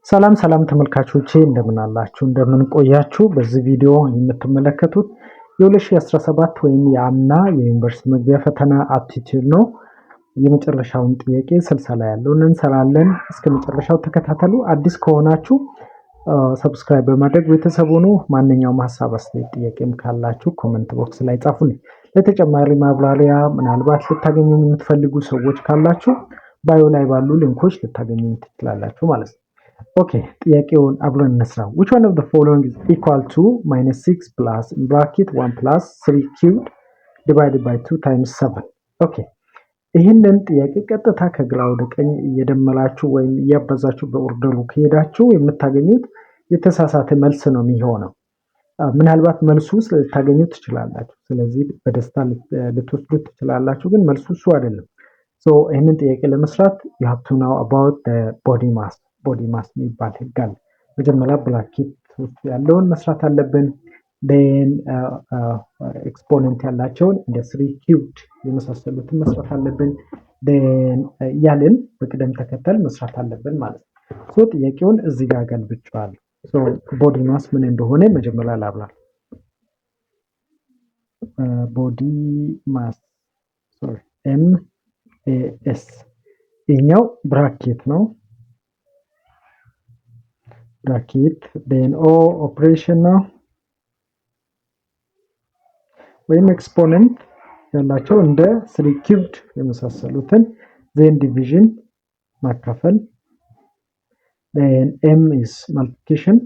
ሰላም ሰላም ተመልካቾቼ እንደምን አላችሁ እንደምን ቆያችሁ። በዚህ ቪዲዮ የምትመለከቱት የ2017 ወይም የአምና የዩኒቨርሲቲ መግቢያ ፈተና አፕቲቲዩድ ነው። የመጨረሻውን ጥያቄ 60 ላይ ያለውን እንሰራለን። እስከ መጨረሻው ተከታተሉ። አዲስ ከሆናችሁ ሰብስክራይብ በማድረግ ቤተሰብ ሁኑ። ማንኛውም ሀሳብ አስተያየት ጥያቄም ካላችሁ ኮሜንት ቦክስ ላይ ጻፉልኝ። ለተጨማሪ ማብራሪያ ምናልባት ልታገኙ የምትፈልጉ ሰዎች ካላችሁ ባዮ ላይ ባሉ ሊንኮች ልታገኙ ትችላላችሁ ማለት ነው። ኦኬ ጥያቄውን አብረን እንስራ። which one of the following is equal to -6 plus in bracket 1 plus 3 cubed divided by 2 times 7? ኦኬ ይህንን ጥያቄ ቀጥታ ከግራ ወደ ቀኝ እየደመላችሁ ወይም እያበዛችሁ በኦርደሩ ከሄዳችሁ የምታገኙት የተሳሳተ መልስ ነው የሚሆነው። ምናልባት መልሱ ልታገኙት ትችላላችሁ። ስለዚህ በደስታ ልትወስዱት ትችላላችሁ፣ ግን መልሱ እሱ አይደለም። so ይህንን ጥያቄ ለመስራት you have to know about the body mass የሚባል ህግ አለ። መጀመሪያ ብራኬት ውስጥ ያለውን መስራት አለብን። then ኤክስፖነንት ያላቸውን እንደ 3 cubed የመሳሰሉትን መስራት አለብን። then ያልን በቅደም ተከተል መስራት አለብን ማለት ነው። so ጥያቄውን እዚህ ጋር ገልብጫለሁ። so ቦዲ ማስ ምን እንደሆነ መጀመሪያ ላብራራ። ቦዲ ማስ MAS ይሄኛው ብራኬት ነው። ብራኬት then O ኦፕሬሽን ነው ወይም ኤክስፖነንት ያላቸው እንደ 3 cubed የመሳሰሉትን then division ማካፈል then M is multiplication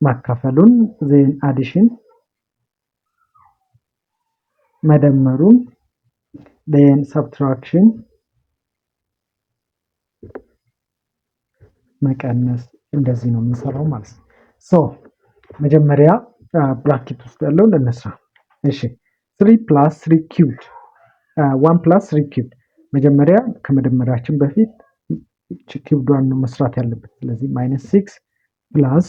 ማካፈሉን then addition መደመሩን then subtraction መቀነስ እንደዚህ ነው የምንሰራው ማለት ነው። ሶ መጀመሪያ ብራኬት ውስጥ ያለውን እንስራ። እሺ 3 plus 3 cubed 1 plus 3 cubed መጀመሪያ ከመደመራችን በፊት ኪዩብዷን ነው መስራት ያለብን። ስለዚህ -6 plus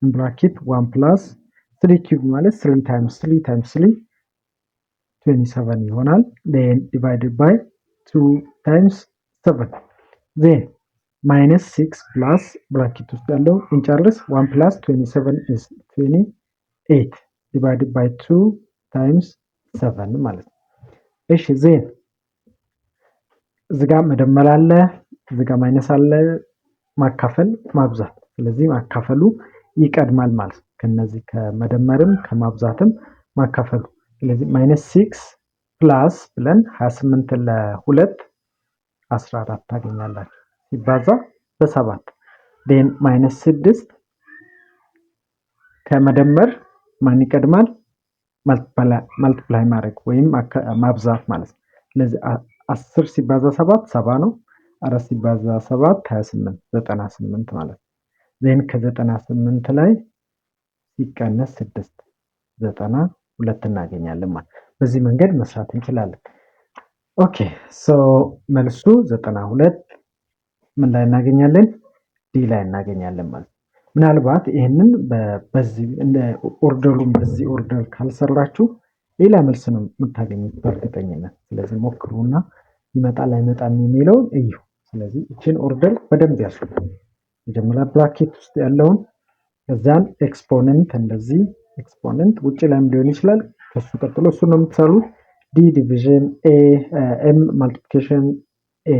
in bracket 1 plus 3 cubed ማለት 3 times 3 times 3 27 ይሆናል። then divided by 2 times 7 then -6 plus bracket ውስጥ ያለው እንጨርስ 1 plus 27 is 28 divided by 2 times 7 ማለት ነው። እሺ then እዚህ ጋር መደመር አለ፣ እዚህ ጋር ማይነስ አለ፣ ማካፈል ማብዛት። ስለዚህ ማካፈሉ ይቀድማል ማለት ነው። ከነዚህ ከመደመርም ከማብዛትም ማካፈሉ። ስለዚህ -6 plus ብለን 28 ለ2 14 ታገኛላችሁ ሲባዛ በ7 then -6 ከመደመር ማን ይቀድማል? መልቲፕላይ ማድረግ ወይም ማብዛት ማለት ነው። ስለዚህ 10 ሲባዛ 7 70 ነው። 4 ሲባዛ 7 28 98 ማለት ነው። then ከ98 ላይ ሲቀነስ 6 92 እናገኛለን ማለት። በዚህ መንገድ መስራት እንችላለን። ኦኬ ሶ መልሱ 92 ምን ላይ እናገኛለን? ዲ ላይ እናገኛለን ማለት። ምናልባት ይሄንን በዚህ እንደ ኦርደሩን በዚህ ኦርደር ካልሰራችሁ ሌላ መልስ ነው የምታገኙት በእርግጠኝነት። ስለዚህ ሞክሩና ይመጣል አይመጣም የሚለውን እዩ። ስለዚህ እቺን ኦርደር በደንብ ያዙ። መጀመሪያ ብራኬት ውስጥ ያለውን ከዛን ኤክስፖነንት እንደዚህ ኤክስፖነንት ውጪ ላይም ሊሆን ይችላል። ከሱ ቀጥሎ እሱ ነው የምትሰሩት። ዲ ዲቪዥን፣ ኤ ኤም ማልቲፕሊኬሽን፣ ኤ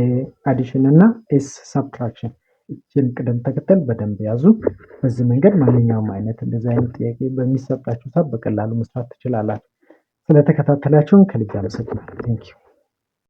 አዲሽን እና ኤስ ሰብትራክሽን። እቺን ቅደም ተከተል በደንብ ያዙ። በዚህ መንገድ ማንኛውም አይነት እንደዚህ አይነት ጥያቄ በሚሰጣችሁ ሰዓት በቀላሉ መስራት ትችላላችሁ። ስለተከታተላችሁን ከልብ አመሰግናለሁ። ቴንክ ዩ